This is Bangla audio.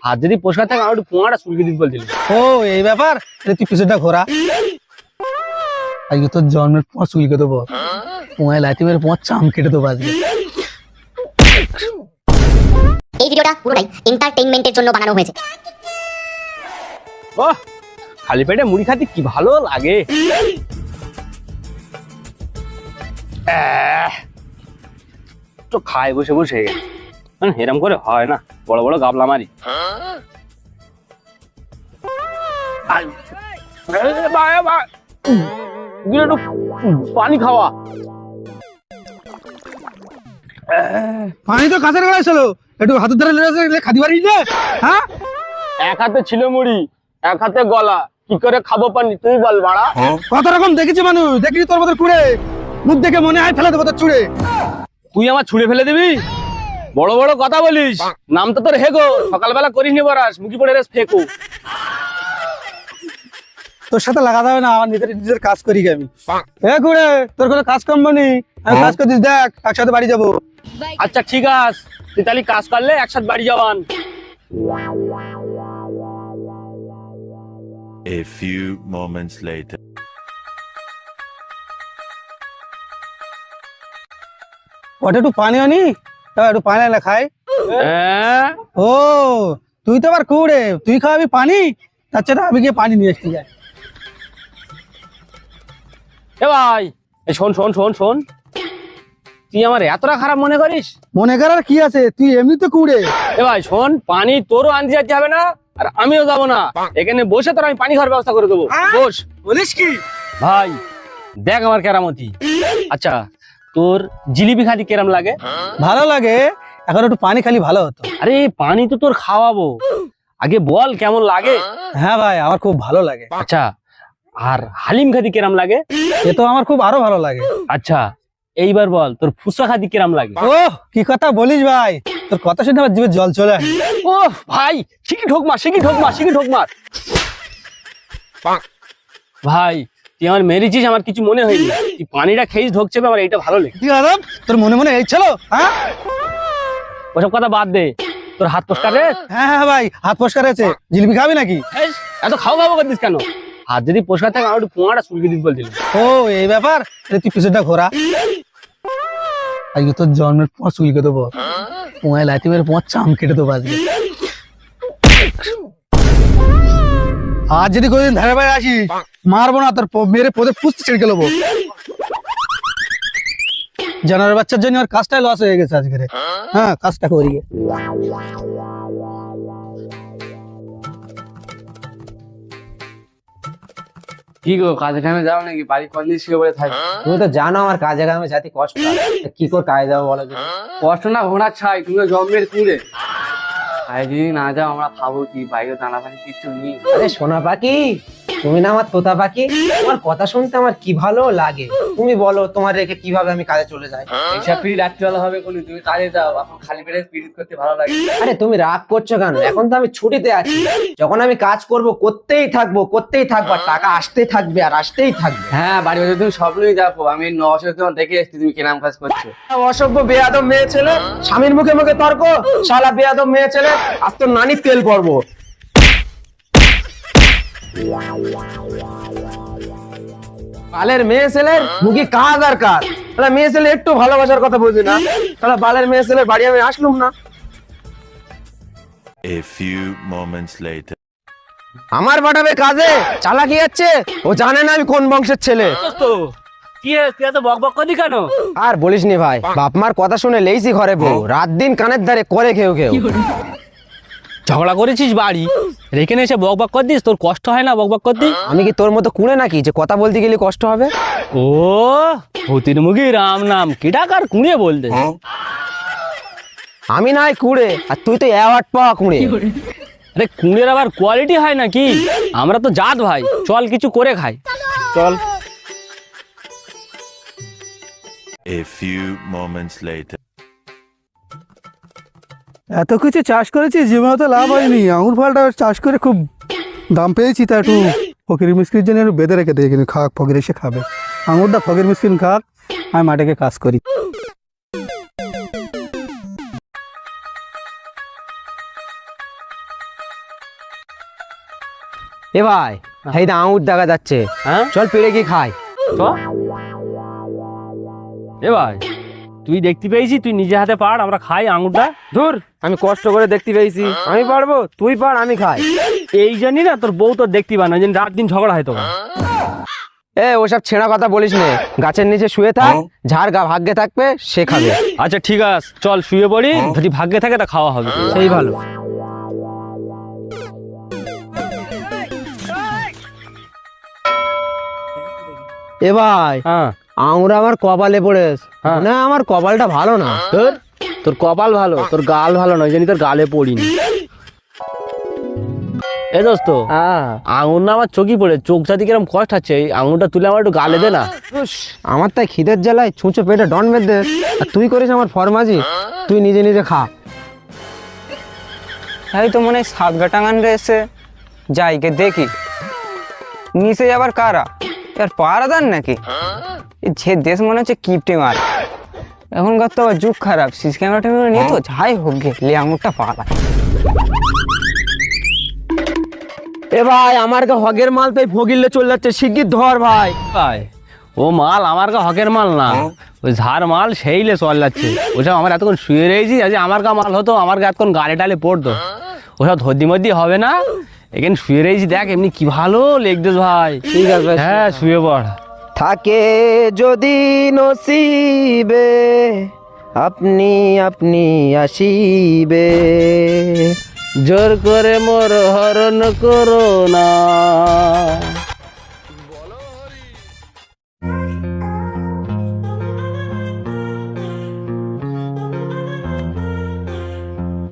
হাত যদি পরিষ্কার থাকে আমার একটু পোঙাটা চুলকে দিতে বলছিল। ও এই ব্যাপার, তুই পিছনটা ঘোরা। আজকে তোর জন্মের পর চুলকে দেবো, পোঙায় লাথি মেরে তোমার চাম কেটে দেবো আজকে। এই ভিডিওটা পুরোটাই এন্টারটেইনমেন্টের জন্য বানানো হয়েছে। ও খালি পেটে মুড়ি খাতে কি ভালো লাগে। তো খায় বসে বসে, এরম করে হয় না, বড় বড় গাবলা মারি। পানি খাওয়া। পানি তো কাছের গলায় ছিল, একটু হাতের ধারে খাদি পারিস না? হ্যাঁ, এক হাতে ছিল মুড়ি, এক হাতে গলা, কি করে খাবো পানি তুই বল বাড়া। কত রকম দেখেছি মানুষ, দেখিস তোর মতো কুড়ে মুখ দেখে মনে হয় ফেলে দেবো তোর চুড়ে। তুই আমার ছুঁড়ে ফেলে দিবি? বড় বড় কথা বলিস, নাম তো তোর হেগো, সকালবেলা করিস নি বরাস, মুখি পড়ে রেস ফেকো। তোর সাথে লাগাতে হবে না, আমার নিজের কাজ করি আমি। এ কুড়ে, তোর কোনো কাজ কম নেই, আমি কাজ করছিস, দেখ একসাথে বাড়ি যাবো। আচ্ছা ঠিক আছে, তুই তাহলে কাজ করলে একসাথে বাড়ি যাবান। A few moments later. ওটা একটু পানি আনি, একটু পানি না খাই। ও তুই তো আবার কুড়ে, তুই খাওয়াবি পানি, তার চেয়ে আমি গিয়ে পানি নিয়ে আসতে যাই। এ ভাই, শোন শোন শোন শোন, তুই আমার এতটা খারাপ মনে করিস? মনে করার কি আছে, তুই এমনি তো কুড়ে। এ ভাই শোন, পানি তোরও আনতে যেতে হবে না, আর আমিও যাবো না, এখানে বসে তোর আমি পানি খাওয়ার ব্যবস্থা করে দেবো। বস। বলিস কি ভাই দেখ আমার কেরামতি। আচ্ছা তোর জিলিপি খাতি কেরাম লাগে? ভালো লাগে, এখন একটু পানি খালি ভালো হতো। আরে পানি তো তোর খাওয়াবো, আগে বল কেমন লাগে। হ্যাঁ ভাই, আমার খুব ভালো লাগে। আচ্ছা আর হালিম খাতি কেরাম লাগে? এ তো আমার খুব আরো ভালো লাগে। আচ্ছা এইবার বল তোর ফুচকা খাতি কেরাম লাগে? ও কি কথা বলিস ভাই, তোর কথা শুনে আমার জিভে জল চলে আসে। ও ভাই শিখি ঢোক মার, শিখি ঢোক মার, শিখি ঢোক মার। ভাই তুই আমার মেরেছিস, আমার কিছু মনে হয়নি, তুই পানিটা খেয়েছিস ঢোকছে, আমার এইটা ভালো লেগে। কি আরাম, তোর মনে মনে এই ছিল? হ্যাঁ ওসব কথা বাদ দে, তোর হাত পরিষ্কার রে? হ্যাঁ হ্যাঁ ভাই, হাত পরিষ্কার আছে। জিলিপি খাবি নাকি? এত খাও খাবো করছিস কেন? হাত যদি পরিষ্কার থাকে আমার একটু পোঙাটা চুলকে দিতে বলছিল। ও এই ব্যাপার, তুই পিছনটা ঘোরা। আজকে তোর জন্মের পর চুলকে দেবো, পোঙায় লাথি মেরে তোমার চাম কেটে দেবো আজকে। আর যদি কোনদিন ধারে বাইরে আসিস, মারবো না, তোর মেরে পদে পুষতে ছিড়কে নেবো। জানার বাচ্চার জন্য আর কাজটাই লস হয়ে গেছে আজকে। হ্যাঁ কাজটা করি। কি গো কাজে কামে যাও নাকি? বাড়ি কলেজ শুয়ে পড়ে থাকি। তুমি তো জানো আমার কাজে কামে যাতে কষ্ট হয়, কি করে কাজে যাবো বলো তো? কষ্ট না ঘোড়া ছাই, তুমি জন্মের কুড়ে। আরে যদি না যাও আমরা খাবো কি? বাইরে দানা পানি কিচ্ছু নেই। আরে সোনা পাখি, তুমি না আমার তোতা পাখি, তোমার কথা শুনতে আমার কি ভালো লাগে। তুমি বলো তোমার রেখে কিভাবে আমি কাজে চলে যাই? এইসব পিড়ি রাত্রিবেলা হবে বলি, তুমি কাজে যাও, এখন খালি পেটে পিড়ি করতে ভালো লাগে। আরে তুমি রাগ করছো কেন? এখন তো আমি ছুটিতে আছি, যখন আমি কাজ করব করতেই থাকবো করতেই থাকবো, আর টাকা আসতেই থাকবে আর আসতেই থাকবে। হ্যাঁ বাড়ি বাড়ি তুমি স্বপ্নই দেখো, আমি 9 বছর তোমার দেখে এসছি তুমি কিরাম কাজ করছো। অসভ্য বেয়াদব মেয়ে ছেলে, স্বামীর মুখে মুখে তর্ক, শালা বেয়াদব মেয়ে ছেলে, আজ তো নানির তেল পড়বো। বালের মেয়ে ছেলের মুখে কাজ আর কাজ, তাহলে মেয়ে ছেলে একটু ভালোবাসার কথা বুঝি না, তাহলে বালের মেয়ে ছেলের বাড়ি আমি আসলুম না। A few moments later. আমার পাঠাবে কাজে, চালাকি যাচ্ছে, ও জানে না আমি কোন বংশের ছেলে। কি তুই এত বক বক করলি কেন? আর বলিস নি ভাই, বাপ মার কথা শুনে লেইছি ঘরে বউ, রাত দিন কানের ধারে করে খেউ খেউ। ঝগড়া করেছিস বাড়ি, রেখে এসে বক বক করতিস? তোর কষ্ট হয় না বক বক করতি? আমি কি তোর মতো কুঁড়ে নাকি যে কথা বলতে গেলে কষ্ট হবে? ও ভূতির মুখী রাম নাম, কি টাকার কুড়িয়ে বলতে। আমি নাই কুঁড়ে, আর তুই তো অ্যাওয়ার্ড পাওয়া কুঁড়ে। আরে কুড়ের আবার কোয়ালিটি হয় নাকি? আমরা তো জাত ভাই, চল কিছু করে খাই, চল। A few moments later. এত কিছু চাষ করেছি, জীবনে তো লাভ হয়নি। আঙুর ফলটা চাষ করে খুব দাম পেয়েছি, তা একটু ফকির মিস্ত্রির জন্য একটু বেঁধে রেখে দিয়ে খাক, ফকির এসে খাবে। আঙুরটা ফকির মিস্ত্রি খাক, আমি মাঠে গিয়ে কাজ করি। এ ভাই এই তো আঙুর দেখা যাচ্ছে, হ্যাঁ চল পেড়ে কি খাই। চ। এ ভাই তুই দেখতে পেয়েছি, তুই নিজে হাতে পাড়, আমরা খাই আঙুরটা। ধুর, আমি কষ্ট করে দেখতে পেয়েছি, আমি পারবো, তুই পার আমি খাই। এই জন্যই না তোর বউ তোর দেখতে পায় না, যেন রাত দিন ঝগড়া হয় তোকে। এ ওসব ছেঁড়া কথা বলিস নে, গাছের নিচে শুয়ে থাক, ঝাড় গা ভাগ্যে থাকবে সে খাবে। আচ্ছা ঠিক আছে, চল শুয়ে পড়ি, যদি ভাগ্যে থাকে তা খাওয়া হবে। সেই ভালো। এ ভাই হ্যাঁ আঙুর আমার কপালে পড়েছে, হ্যাঁ। না আমার কপালটা ভালো না। তোর তোর কপাল ভালো, তোর গাল ভালো নয়, জানি তোর গালে পড়িনি। এ দোস্ত, হ্যাঁ আঙুর না আমার চোখই পড়ে, চোখটা দিকে এরকম কষ্ট হচ্ছে, এই আঙুরটা তুলে আমার একটু গালে দে না। আমার তাই খিদের জ্বালায় ছুঁচো পেটে ডন বেঁধে, আর তুই করিস আমার ফরমাজি, তুই নিজে নিজে খা। এই তো মনে হয় সাতগাটাঙ্গান এসে যাইকে দেখি নিচে আবার কারা আর পাহারাদার নাকি, যে দেশ মনে হচ্ছে কিপটে মার। এখনকার তো আবার যুগ খারাপ, সিসি ক্যামেরা ট্যামেরা নিয়ে তো যাই হোক গে লে আঙুরটা পালা। এ ভাই আমার কা হগের মাল তাই ভগিলে চলে যাচ্ছে, শিগগির ধর ভাই। ভাই ও মাল আমার কা হকের মাল না, ওই ঝাড় মাল সেইলে চল যাচ্ছে। ওসব আমার এতক্ষণ শুয়ে রয়েছি, আজ আমার কা মাল হতো আমার এতক্ষণ গালে টালে পড়তো। ওসব ধদ্দি মদ্দি হবে না, এখানে শুয়ে রয়েছি, দেখ এমনি কি ভালো লেগছিস ভাই। ঠিক আছে ভাই, হ্যাঁ শুয়ে পড়। থাকে যদি নসিবে আপনি আপনি আসিবে, জোর করে মোর হরণ করো না,